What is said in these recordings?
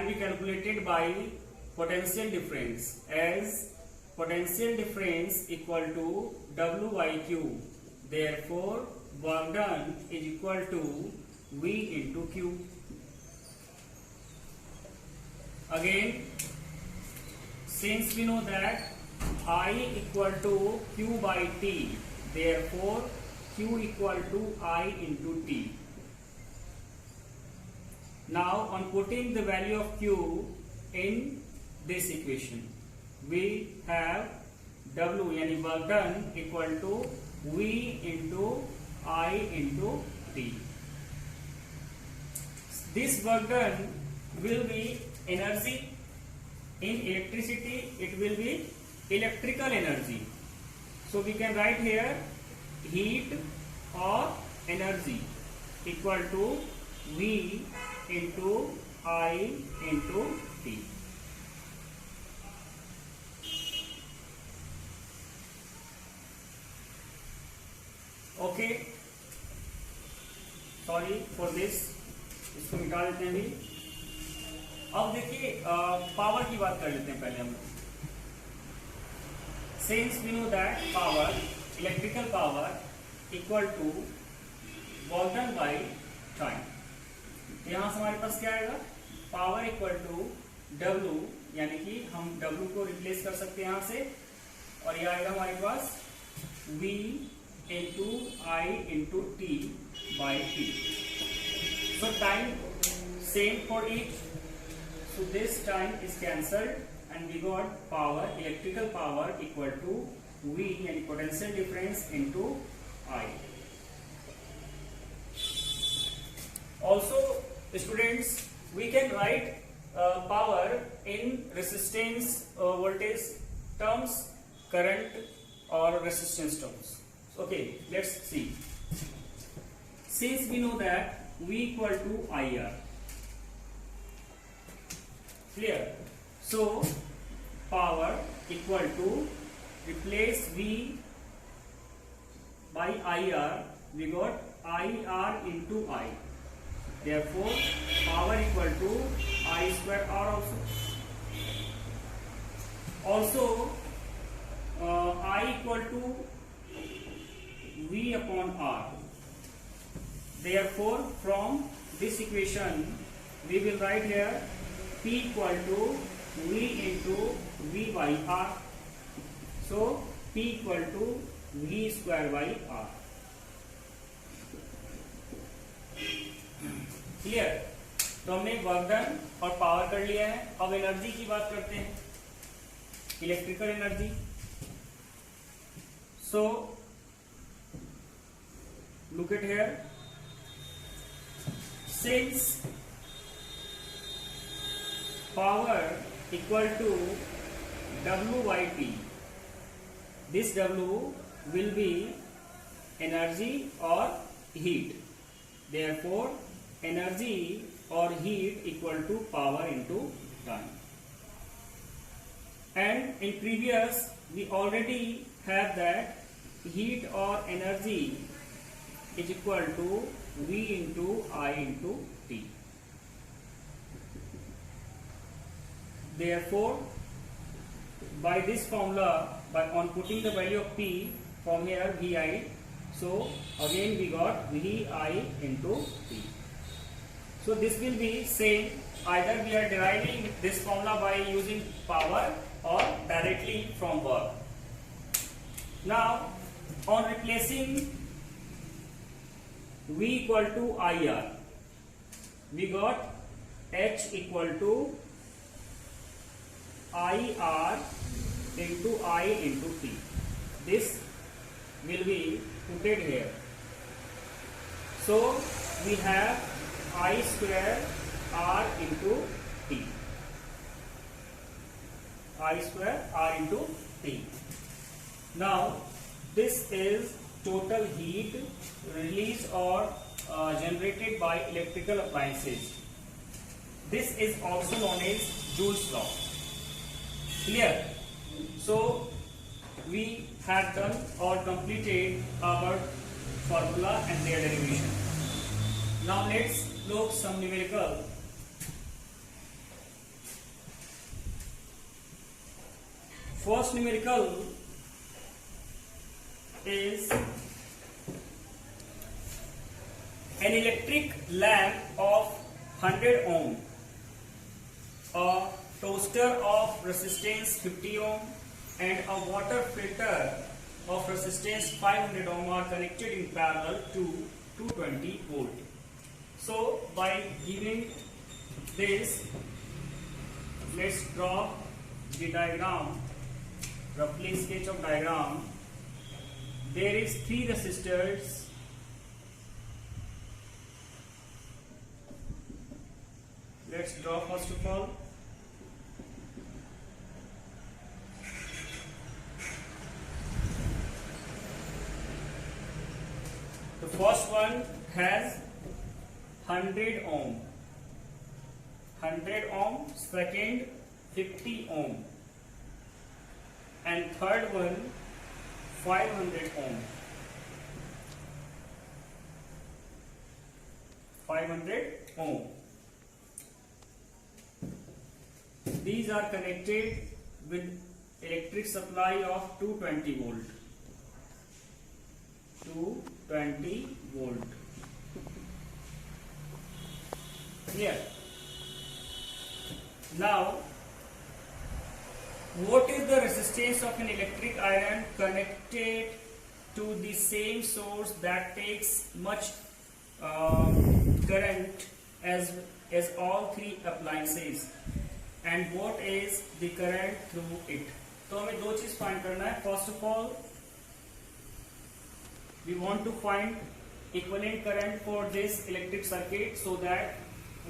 can be calculated by potential difference, as potential difference equal to W by Q. Therefore, work done is equal to V into Q. Again, since we know that I equal to Q by T, therefore Q equal to I into T. Now, on putting the value of Q in this equation, we have W यानी work done equal to V into I into T. This work done will be energy. In electricity, it will be electrical energy. So we can write here heat or energy equal to V into I into T. Okay, sorry for this, इसको मिटा देते हैं भी. अब देखिए power की बात कर लेते हैं पहले हम लोग. सिंस वी नो दैट पावर, electrical power equal to work done by टाइम. यहां से हमारे पास क्या आएगा, पावर इक्वल टू W, यानी कि हम W को रिप्लेस कर सकते हैं यहां से, और यह आएगा हमारे पास V into I into T by T. So time same for each. So this time is cancelled and we got power, electrical power equal to V and potential difference into I. Also, students, we can write power in resistance, voltage terms, current or resistance terms. Okay, let's see. Since we know that V equal to IR, clear? So power equal to, replace V by IR, we got IR into I. Therefore, power equal to I square R also. Also, I equal to V upon R. Therefore, from this equation, we will write here P equal to V into V by R. So, P equal to V square by R. Clear? तो हमने work done और power कर लिया है. अब energy की बात करते हैं, electrical energy. So look at here. Since power equal to W by T, this W will be energy or heat. Therefore, energy or heat equal to power into time. And in previous, we already have that heat or energy is equal to V into I into T. Therefore, by this formula, by on putting the value of P from here VI, so again we got VI into T. So this will be same, either we are deriving this formula by using power or directly from work. Now, on replacing V equal to IR, we got H equal to IR into I into T. This will be put here. So we have I square R into T. I square R into T. Now this is total heat released or generated by electrical appliances. This is also known as Joule's law. Clear? So we have done or completed our formula and their derivation. Now let's look some numerical. First numerical is an electric lamp of 100 ohm, a toaster of resistance 50 ohm, and a water filter of resistance 500 ohm are connected in parallel to 220 volt. So by giving this, let's draw the diagram, roughly sketch of diagram. There is 3 resistors, let's draw first of all. The first one has 100 ohm, second 50 ohm, and third one 500 ohm. 500 ohm. These are connected with electric supply of 220 volt. 220 volt. Clear? Now, what is the resistance of an electric iron connected to the same source that takes much current as all 3 appliances, and what is the current through it? तो हमें 2 चीज find करना है. First of all, we want to find equivalent current for this electric circuit so that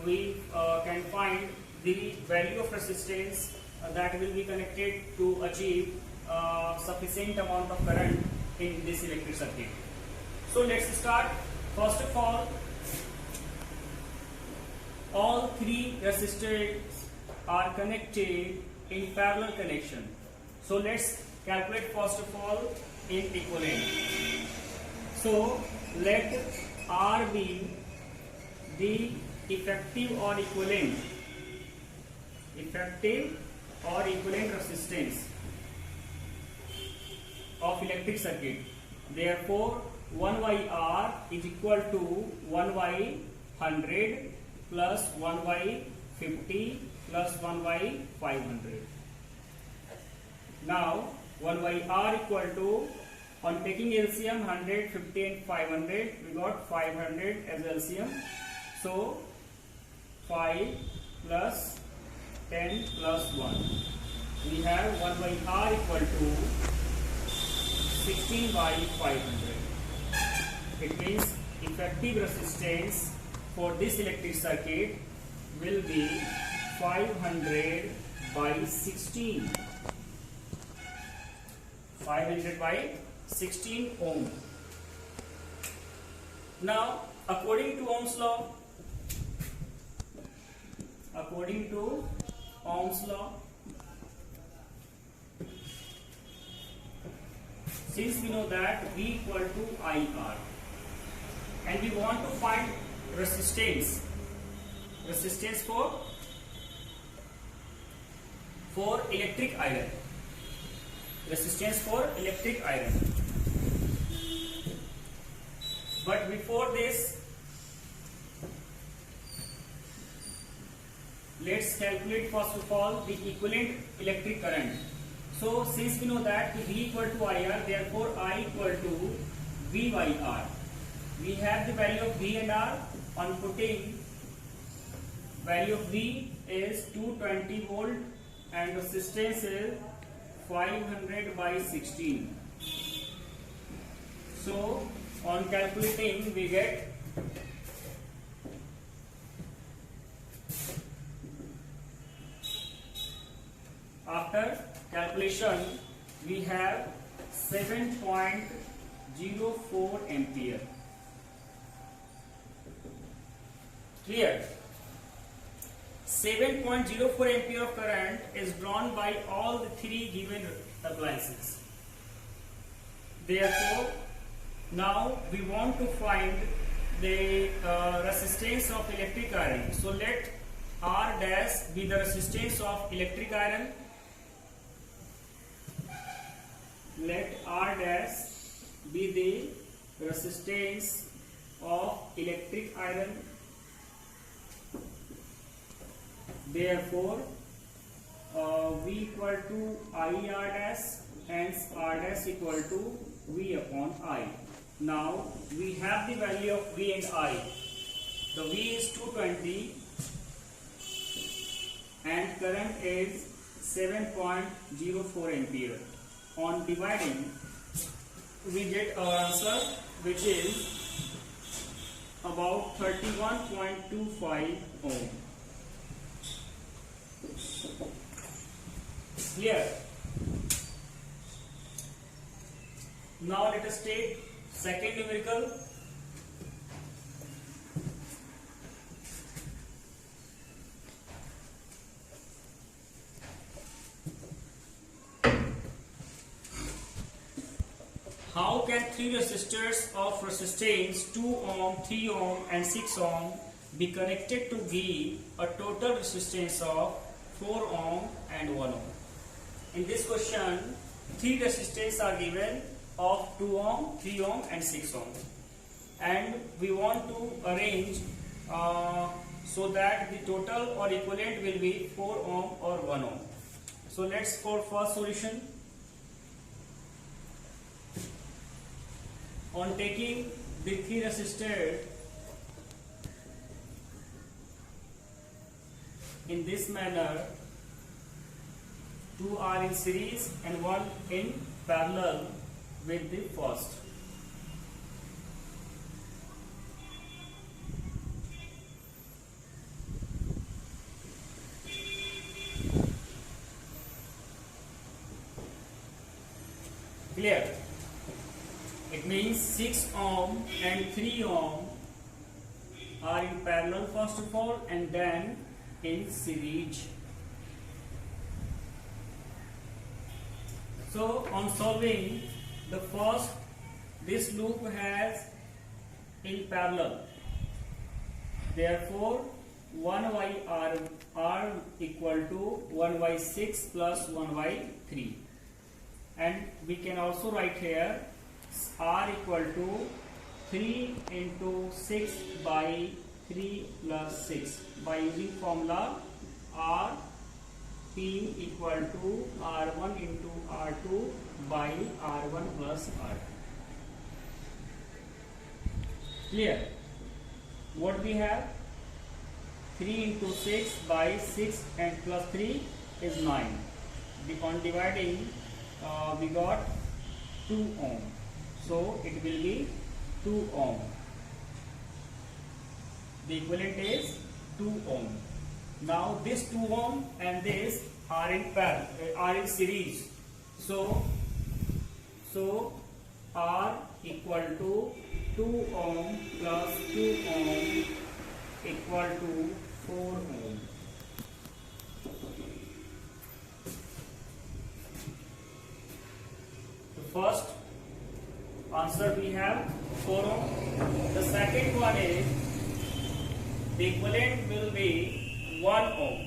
we can find the value of resistance that will be connected to achieve sufficient amount of current in this electric circuit. So let's start. First of all 3 resistors are connected in parallel connection. So let's calculate first of all in equivalent. So let R be the effective or equivalent resistance of electric circuit. Therefore 1 by R is equal to 1 by 100 plus 1 by 50 plus 1 by 500. Now 1 by R equal to, on taking LCM, 100, 50 and 500, we got 500 as LCM. So 5 plus 10 plus 1. We have 1 by R equal to 16 by 500. It means effective resistance for this electric circuit will be 500 by 16. 500 by 16 ohm. Now, according to Ohm's law, since we know that V equal to IR, and we want to find resistance for electric iron. But before this, let's calculate first of all the equivalent electric current. So since we know that V equal to IR, therefore I equal to V by R. We have the value of V and R. On putting, value of V is 220 volt and resistance is 500 by 16. So on calculating, we get after calculation we have 7.04 ampere. Clear? 7.04 ampere of current is drawn by all the 3 given appliances. Therefore, now we want to find the resistance of electric iron. So let R dash be the resistance of electric iron. let R dash be the resistance of electric iron. Therefore, V equal to IR dash, hence R dash equal to V upon I. Now we have the value of V and I. The V is 220 and current is 7.04 ampere. On dividing, we get our answer, which is about 31.25 ohm. Clear? Now let us take second numerical. How can three resistors of resistance 2 ohm, 3 ohm and 6 ohm be connected to give a total resistance of 4 ohm and 1 ohm? In this question, three resistors are given of 2 ohm, 3 ohm and 6 ohm, and we want to arrange so that the total or equivalent will be 4 ohm or 1 ohm. So let's for first solution. On taking the three resistors in this manner, 2 are in series and 1 in parallel with the first. Clear? It means 6 ohm and 3 ohm are in parallel first of all and then in series. So on solving the first, this loop has in parallel. Therefore 1 by R equal to 1 by 6 plus 1 by 3. And we can also write here R equal to 3 into 6 by 3 plus 6 by using formula R P equal to R1 into R2 by R1 plus R2. Clear? What we have? 3 into 6 by 6 and plus 3 is 9. On dividing, we got 2 ohm. So it will be 2 ohm. The equivalent is 2 ohm. Now this 2 ohm and this are in parallel, are in series. So R equal to 2 ohm plus 2 ohm equal to 4 ohm. The first answer we have 4 ohm. The second one is the equivalent will be 1 ohm.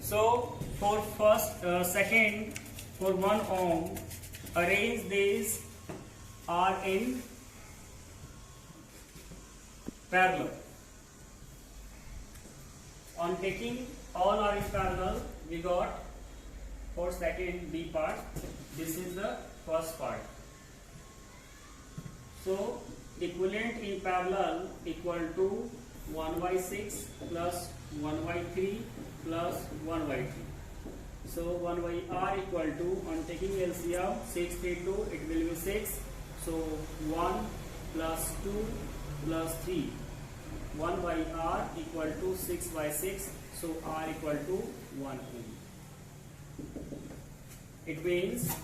So for second, for 1 ohm, arrange these are in parallel. On taking all are in parallel, we got for second B part. This is the first part. So equivalent in parallel equal to 1 by 6 plus 1 by 3 plus 1 by 3. So 1 by R equal to, on taking LCM, 6 3 2, it will be 6. So 1 plus 2 plus 3. 1 by R equal to 6 by 6. So R equal to 1 ohm. It means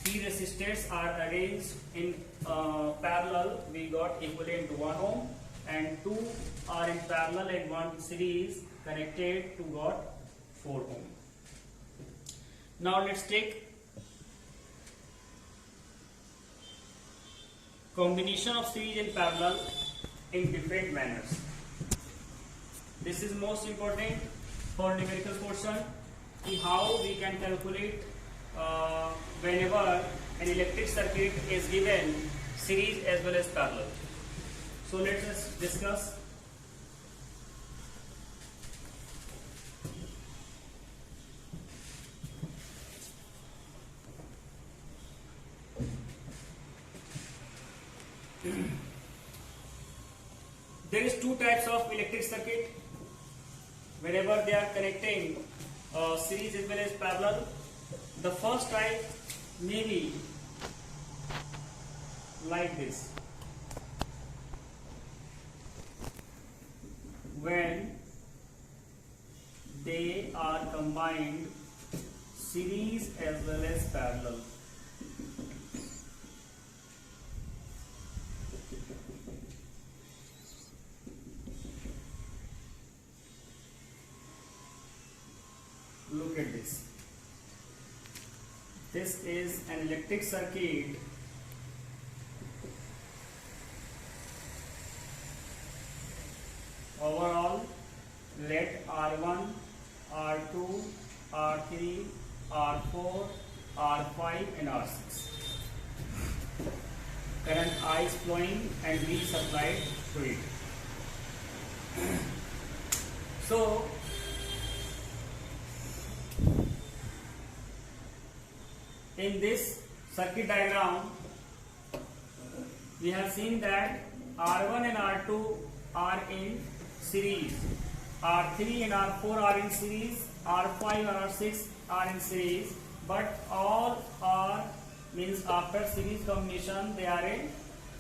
three resistors are arranged in parallel. We got equivalent to 1 ohm, and 2 are in parallel and 1 series connected to got 4 ohm. Now let's take combination of series and parallel in different manners. This is most important for numerical portion. How we can calculate whenever an electric circuit is given series as well as parallel. So let's just discuss. There is two types of electric circuit whenever they are connecting series as well as parallel. The first type may be like this. When they are combined series as well as parallel. Look at this. This is an electric circuit overall. Let R1, R2, R3, R4, R5 and R6. Current I is flowing and V supplied to it. So in this circuit diagram, we have seen that R1 and R2 are in series, R3 and R4 are in series, R5 and R6 are in series, but all are means after series combination they are in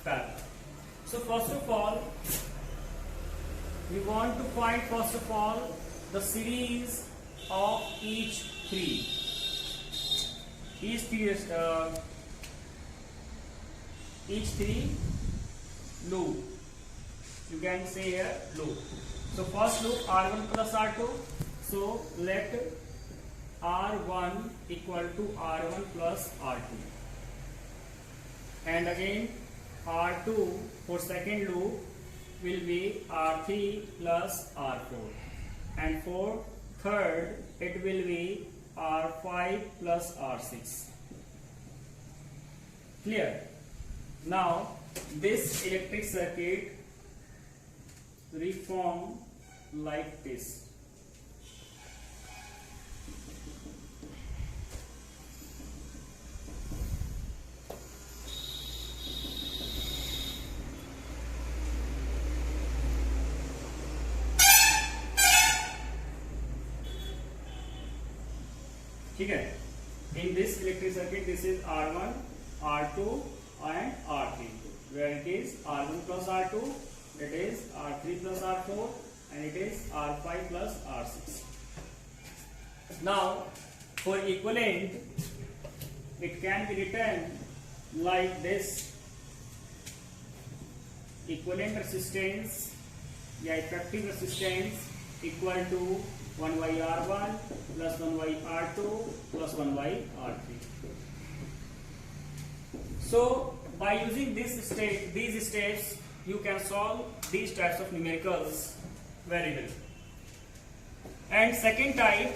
parallel. So first of all, we want to find the series of each three. Each three loop. You can say here loop. So first loop R1 plus R2. So let R1 equal to R1 plus R2. And again R2 for second loop will be R3 plus R4. And for third it will be R5 plus R6. Clear? Now this electric circuit reform like this. Okay. In this electric circuit, this is R1, R2 and R3, where it is R1 plus R2, it is R3 plus R4 and it is R5 plus R6. Now for equivalent, it can be written like this: equivalent resistance या effective resistance equal to 1 by R1 plus 1 by R2 plus 1 by R3. So by using these steps, you can solve these types of numericals very well. And second type,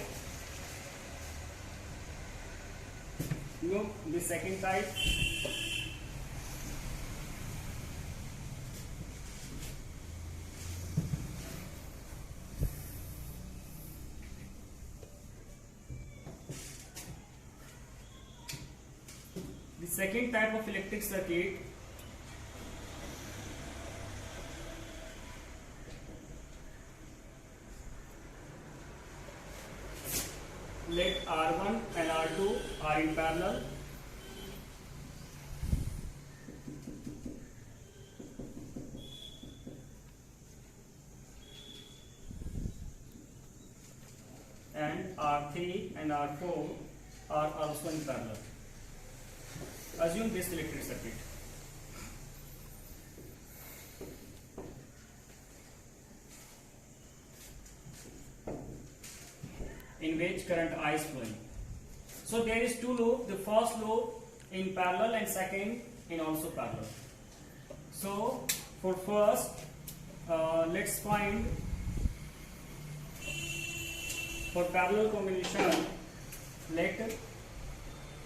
look, the second type. The second type of electric circuit let R1 and R2 are in parallel and R3 and R4 are also in parallel. Assume this electric circuit. In which current I is flowing. So there is two loops, the first loop in parallel and second in also parallel. So for first, let's find for parallel combination, let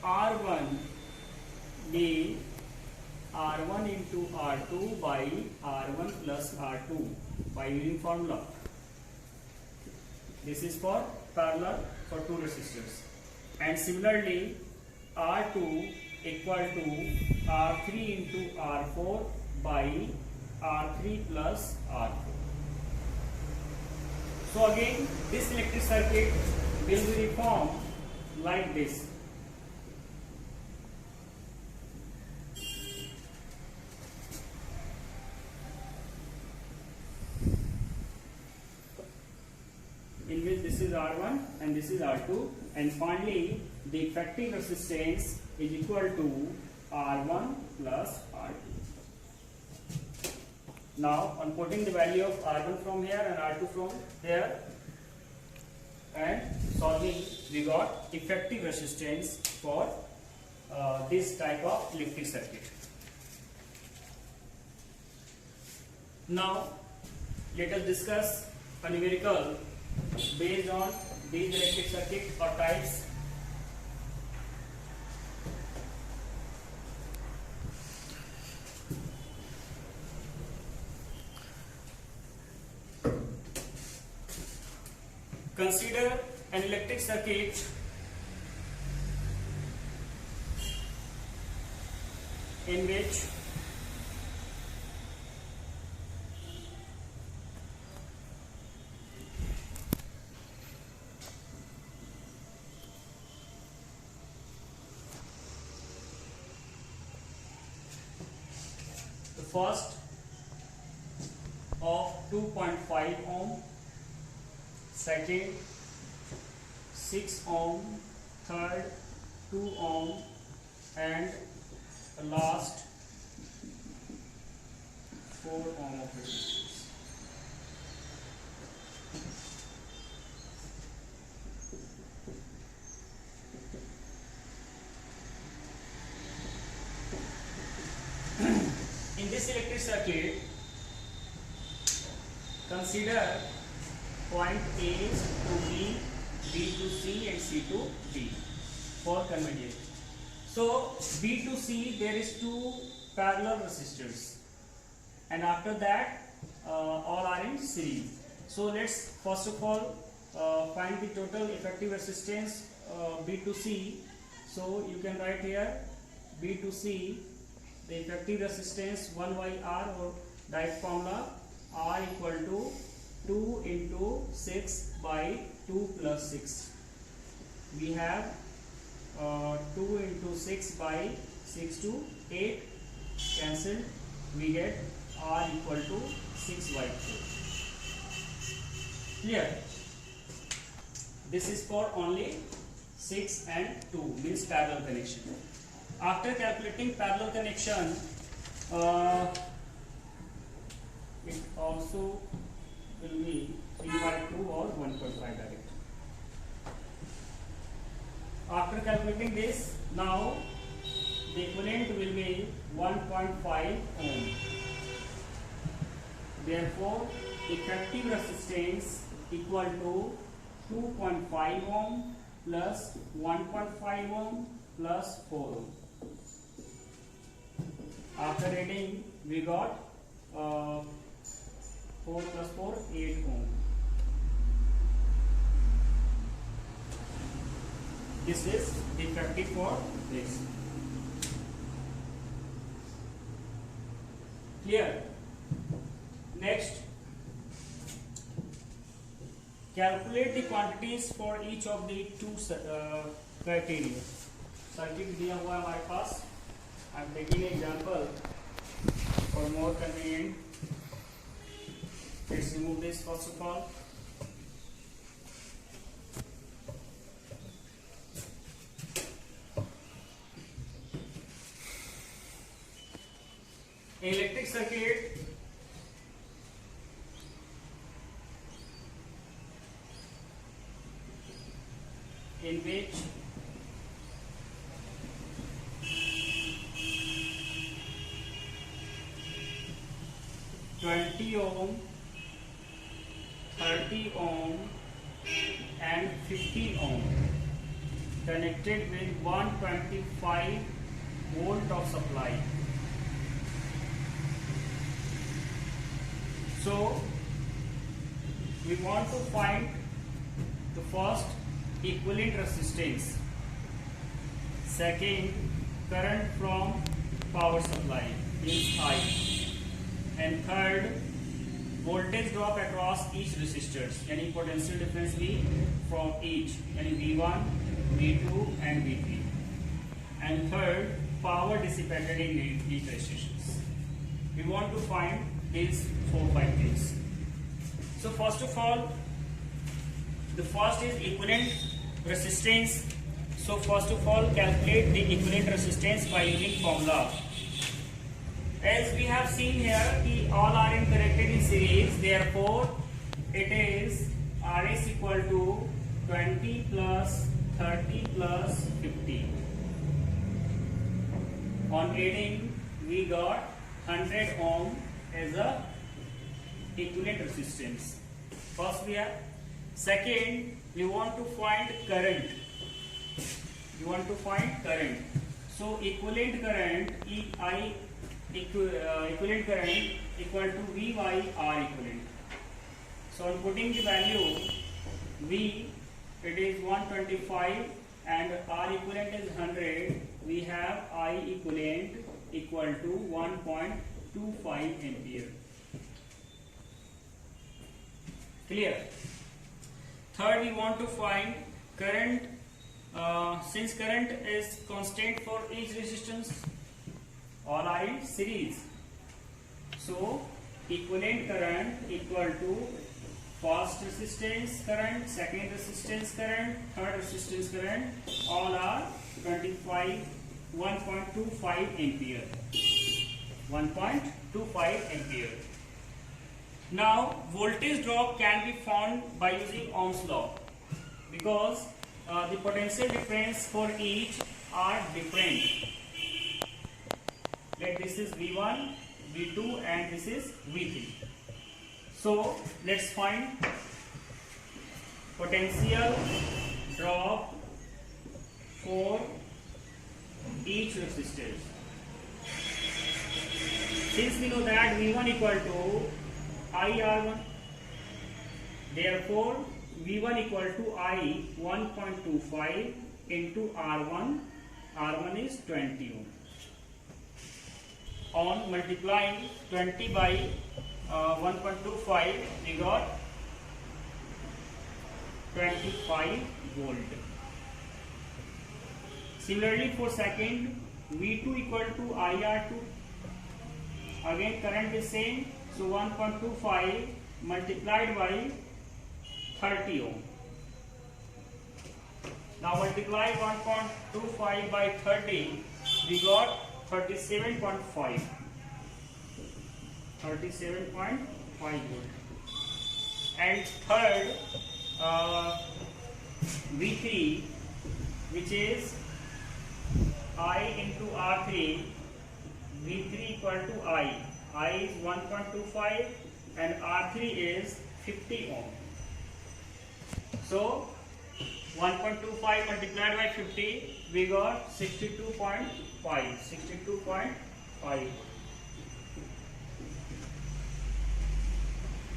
R1 be R1 into R2 by R1 plus R2 by using formula. This is for parallel for two resistors. And similarly, R2 equal to R3 into R4 by R3 plus R4. So again, this electric circuit will be reformed like this. In which this is R1 and this is R2, and finally the effective resistance is equal to R1 plus R2. Now on putting the value of R1 from here and R2 from here and solving, we got effective resistance for this type of electric circuit. Now let us discuss a numerical based on these electric circuit or types. Consider an electric circuit in which the first of 2.5 ohm, second 6 ohm, third 2 ohm, and the last 4 ohm of resistance. In this electric circuit, consider point A to B, B to C and C to D for convenience. So B to C there is two parallel resistors, and after that all are in series. So let's first of all find the total effective resistance B to C. So you can write here B to C, the effective resistance 1 by R, or direct formula R equal to 2 into 6 by 2 plus 6. We have 2 into 6 by 6 to 8 cancelled. We get R equal to 6 by 4. Clear? This is for only 6 and 2, means parallel connection. After calculating parallel connection, it also will be 3 by 2 or 1.5 direct. After calculating this, now the equivalent will be 1.5 ohm. Therefore, effective resistance equal to 2.5 ohm plus 1.5 ohm plus 4 ohm. After adding, we got 4 plus 4, 8 ohm. This is effective for this. Clear? Next, calculate the quantities for each of the two criteria. Circuit दिया हुआ है हमारे पास. I am taking an example for more convenient. Let's remove this first of all. Electric circuit in which ohm, 30 ohm and 50 ohm connected with 125 volt of supply. So we want to find the first equivalent resistance, second current from power supply is I, and third voltage drop across each resistors, any potential difference V from each, any V1, V2 and V3, and third power dissipated in each resistors. We want to find these 4-5 things. So first of all, the first is equivalent resistance. So first of all, calculate the equivalent resistance by using formula. As we have seen here, all are connected in series, therefore it is RS equal to 20 plus 30 plus 50. On adding, we got 100 ohm as a equivalent resistance. First we have. Second, we want to find current. So equivalent current equivalent current equal to V by R equivalent. So on putting the value, V it is 125 and R equivalent is 100. We have I equivalent equal to 1.25 ampere. Clear? Third, we want to find current. Since current is constant for each resistance, all are in series. So equivalent current equal to first resistance current, second resistance current, third resistance current, all are 1.25 ampere. 1.25 ampere. Now voltage drop can be found by using Ohm's law, because the potential difference for each are different. Like this is V1, V2 and this is V3. So let's find potential drop for each resistor. Since we know that V1 equal to IR1, therefore V1 equal to I 1.25 into R1. R1 is 20 ohm. On multiplying 20 by 1.25, we got 25 volt. Similarly for second, V2 equal to IR2. Again current is same, so 1.25 multiplied by 30 ohm. Now multiply 1.25 by 30, we got 37.5. 37.5 volt. And third, V3, which is I into R3, V3 equal to I is 1.25 and R3 is 50 ohm. So 1.25 multiplied by 50, we got 62.5. 62.5.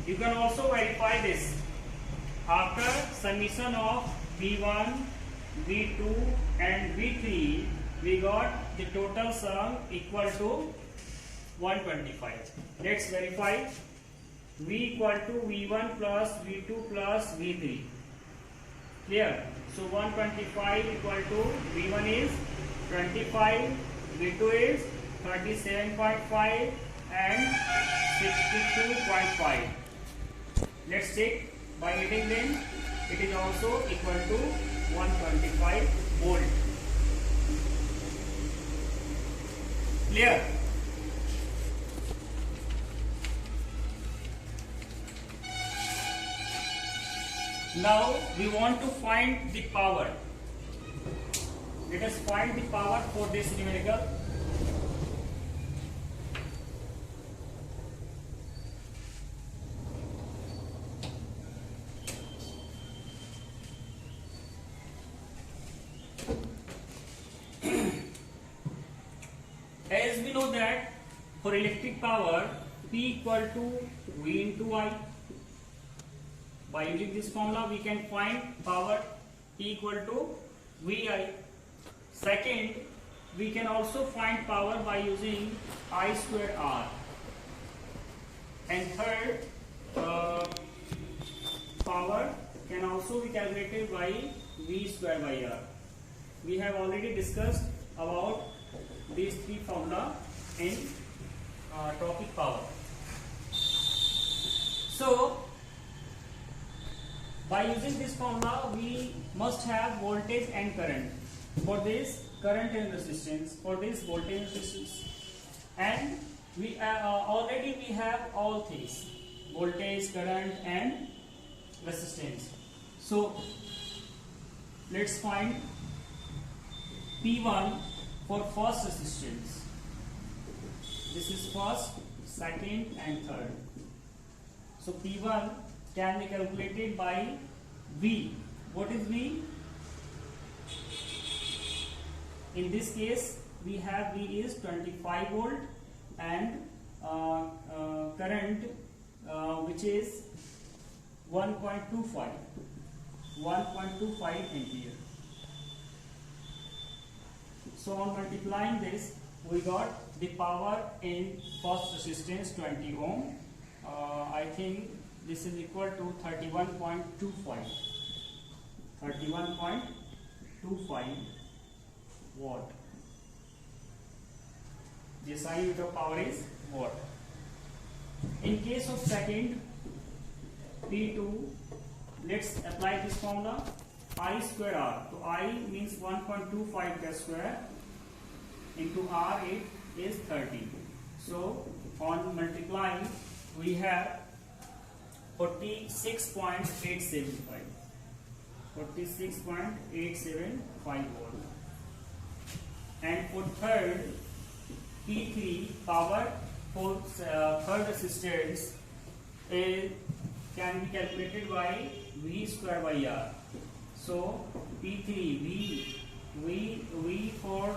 You can also verify this. After summation of V1, V2 and V3, we got the total sum equal to 125. Let's verify. V equal to V1 plus V2 plus V3. Clear? So 125 equal to V1 is 25, V2 is 37.5 and 62.5. Let's check by adding them. It is also equal to 125 volt. Clear? Now we want to find the power. Let us find the power for this numerical. will know that for electric power P equal to V into I. By using this formula we can find power P equal to VI. Second, we can also find power by using I square R. And third, power can also be calculated by V square by R. We have already discussed about these three formula in topic power. So, by using this formula, we must have voltage and current. For this, current and resistance. For this, voltage and resistance. And we already we have all things: voltage, current, and resistance. So, let's find P1 for first resistance. This is first, second, and third. So P1 can be calculated by V. What is V? In this case, we have V is 25 volt and current which is 1.25 ampere. So on multiplying this, we got the power in first resistance 20 ohm. I think this is equal to 31.25 watt. The SI unit of power is watt. In case of second, P2, let's apply this formula, I square R. So I means 1.25 plus square into R, it is 30. So on multiplying, we have 46.875 volt. And for third, P3 power for third resistance can be calculated by V square by R. So P3 V for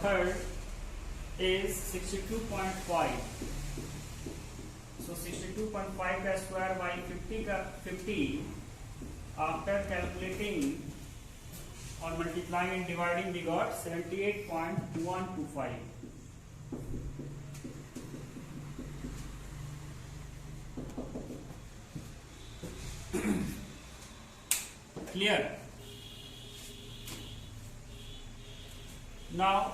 third is 62.5. So 62.5 ka square by 50 after calculating or multiplying and dividing, we got 78.125. Clear? Now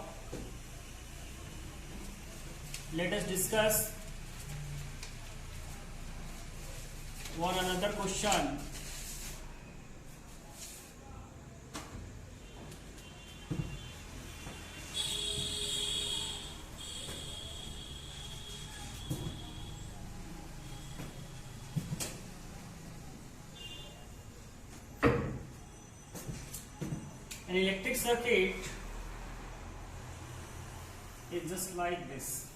let us discuss one another question. An electric circuit is just like this.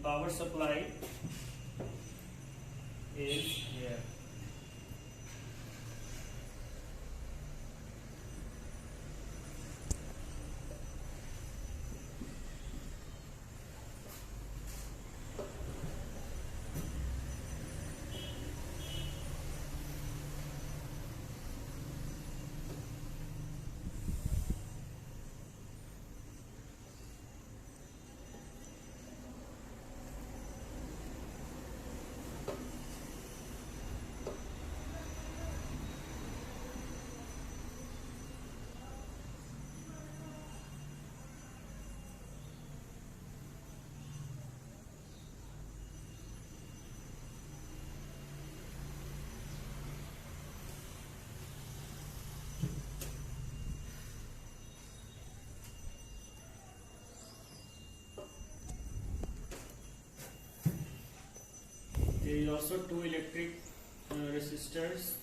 Power supply is here. is also two electric resistors.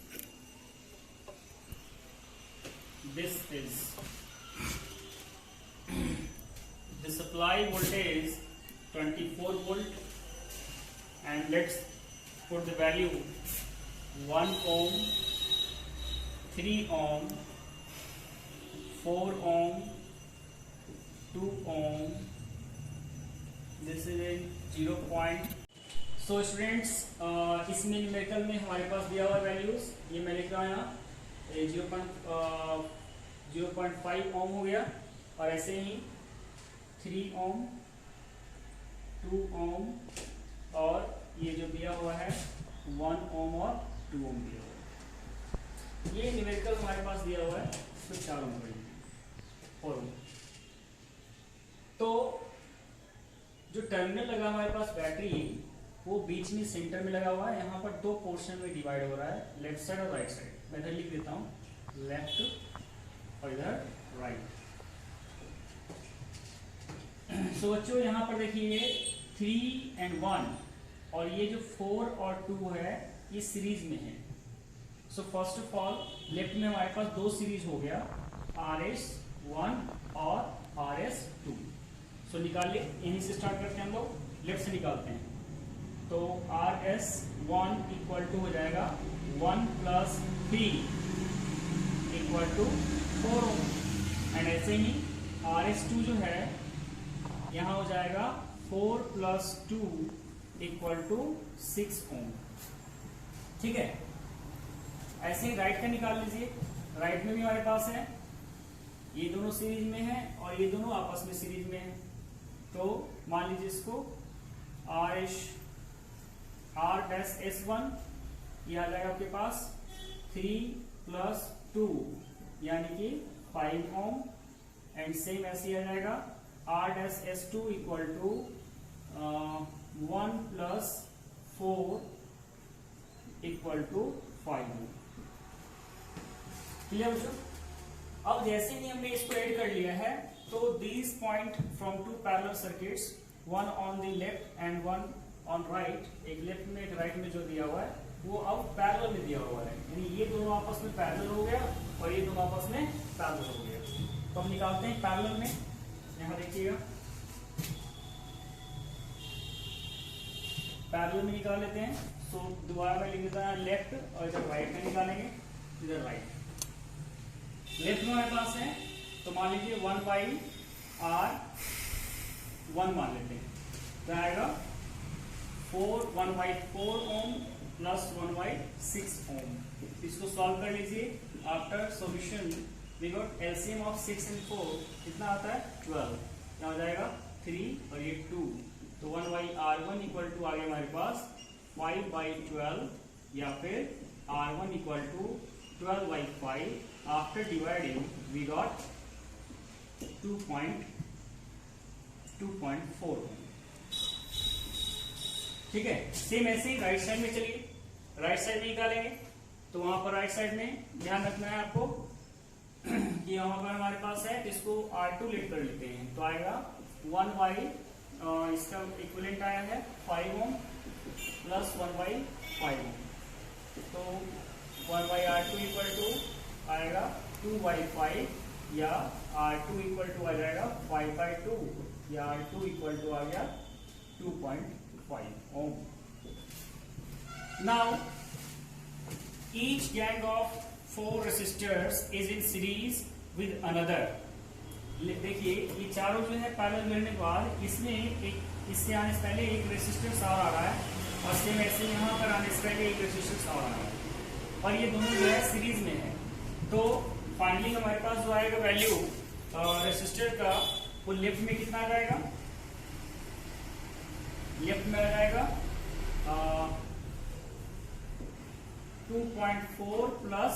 This is the supply voltage 24 volt, and let's put the value 1 ohm, 3 ohm, 4 ohm, 2 ohm. This is in 0. So students, इसमें numerical में हमारे पास दिया हुआ values ये मैं लिख रहा हूँ यहाँ 0.5 ओम हो गया, और ऐसे ही 3 ओम, 2 ओम, और ये जो दिया हुआ है 1 ओम और 2 ओम दिया हुआ है। ये न्यूमेरिकल हमारे पास दिया हुआ है, तो 4 ओम पड़ेंगे। और तो जो टर्मिनल लगा हमारे पास बैटरी, वो बीच में सेंटर में लगा हुआ है। यहाँ पर दो पोर्शन में डिवाइड हो रहा है, लेफ्ट साइड और राइट साइड। मैं इधर लिख देता हूँ लेफ्ट और इधर राइट। सो बच्चों यहाँ पर देखिए 3 and 1, और ये जो 4 और 2 है ये सीरीज में है। So first of all left में हमारे पास दो सीरीज हो गया, RS1 और RS2। सो निकाल ले, यहीं से स्टार्ट करते हैं हम लोग, लेफ्ट से निकालते हैं। तो RS1 इक्वल टू हो जाएगा 1 + 3 इक्वल टू 4 ओम, एंड ऐसे ही RS2 जो है यहाँ हो जाएगा 4 + 2 इक्वल टू 6 ओम। ठीक है, ऐसे ही राइट का निकाल लीजिए। राइट में भी हमारे पास है, ये दोनों सीरीज में है और ये दोनों आपस में सीरीज में है। तो मान लीजिए इसको R'(S1) ये आ जाएगा आपके पास 3 + 2 यानी कि 5 ओम, एंड सेम ऐसे ही आ जाएगा R'(S2) equal to 1 + 4 equal to 5 ohm. Clear बच्चों? अब जैसे ही हमने इसको ऐड कर लिया है, तो these point from two parallel सर्किट्स, one on the left and one on राइट, एक लेफ्ट में एक राइट में जो दिया हुआ है वो अब पैरेलल में दिया हुआ है, यानी ये दोनों आपस में पैरेलल हो गया और ये दोनों आपस में पैरेलल हो गया। तो हम निकालते हैं पैरेलल में, यहाँ देखिएगा पैरेलल में निकाल लेते हैं। सो दोबारा मैं लिख देता है लेफ्ट, और इधर राइट में निकालेंगे, इधर राइट। लेफ्ट में हमारे पास है, तो मान लीजिए 1/R1 मान लेते हैं, तो आएगा 1/4 ओम प्लस 1/6 ओम। इसको सॉल्व कर लीजिए। After solution we got LCM of 6 and 4 कितना आता है 12, क्या हो जाएगा 3 और ये 2, तो 1/R1 इक्वल टू आ गया हमारे पास 5/12, या फिर R1 equal to 12/5। After dividing we got 2.4। ठीक है, सेम ऐसे ही राइट साइड में चलिए, राइट साइड में निकालेंगे। तो वहां पर राइट साइड में ध्यान रखना है आपको कि यहाँ पर हमारे पास है, इसको R2 लेट कर लेते हैं, तो आएगा 1/, इसका इक्विवेलेंट आया है 5 ओम प्लस 1/5 ओम, तो 1/R2 इक्वल टू आएगा 2/5, या R2 इक्वल टू आ जाएगा 5/2, या R2 इक्वल टू आ गया 2.5 ohm. Now each gang of 4 resistors is in series with another. देखिए ये चारों जो है पैरेलल करने के बाद इसमें एक, इससे आने से पहले एक रेसिस्टेंस और आ रहा है, और सेम ऐसे यहाँ पर आने से पहले एक रेसिस्टेंस और आ रहा है, और ये दोनों जो है सीरीज में है। तो फाइनली हमारे पास जो आएगा वैल्यू रेसिस्टर का, वो लेफ्ट में कितना आ जाएगा, लेफ्ट में आ जाएगा 2.4 प्लस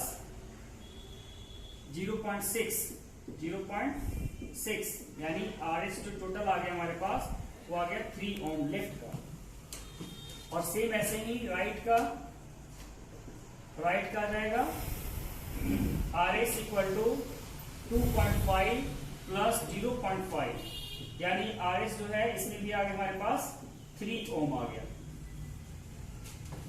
0.6, यानी RS जो टोटल आ गया हमारे पास, वो आ गया 3 ओम लेफ्ट का। और सेम ऐसे ही राइट का आ जाएगा RS इक्वल टू 2.5 प्लस 0.5, यानी RS जो है इसमें भी आ गया हमारे पास 3 ओम आ गया।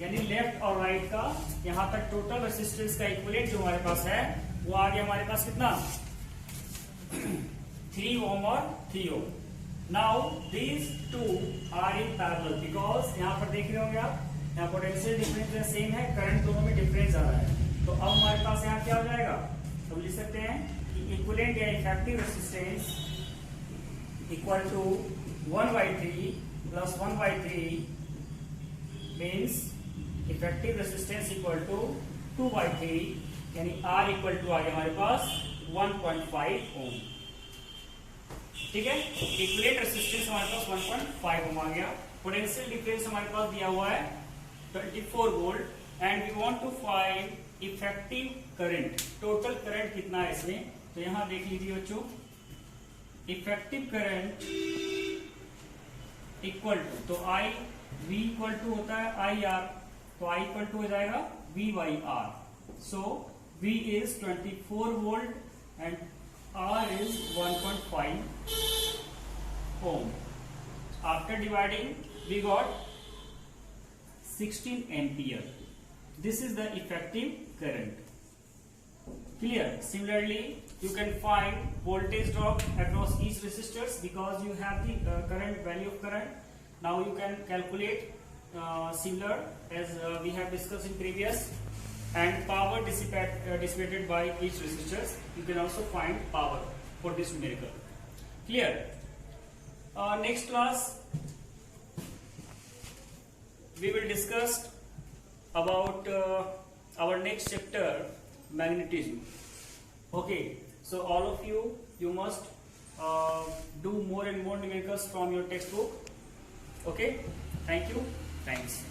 यानी लेफ्ट और राइट का यहां तक टोटल रेसिस्टेंस का इक्विवेलेंट जो हमारे पास है वो आ गया हमारे पास कितना 3 ओम और 3 ohm. Now these two are in parallel because यहां पर देख रहे होंगे आप, यहाँ पोटेंशियल डिफरेंस सेम है, करंट दोनों में डिफरेंस आ रहा है। तो अब हमारे पास यहाँ क्या हो जाएगा, तो लिख सकते हैं कि इक्विवेलेंट या effective resistance equal to 1/3 plus 1/3 means effective resistance equal to 2/3, यानी R इक्वल टू आ गया हमारे पास 1.5 ओम। ठीक है, इक्विवेलेंट रेसिस्टेंस हमारे पास 1.5 ओम आ गया। पोटेंशियल डिफरेंस हमारे पास दिया हुआ है 24 volt and we want to find effective current, total current कितना है इसमें। तो यहां देख लीजिए बच्चों, इफेक्टिव करंट इक्वल टू, तो I V इक्वल टू होता है IR, तो I इक्वल टू हो जाएगा V/R। So V is 24 volt and R is 1.5 ohm. After dividing, we got 16 ampere. This is the effective current. Clear? Similarly, you can find voltage drop across each resistors because you have the current value of current. Now you can calculate similar as we have discussed in previous. And power dissipated by each resistors. You can also find power for this numerical. Clear? Next class we will discuss about our next chapter, magnetism. Okay, so all of you must do more and more numericals from your textbook. Okay, thank you, thanks.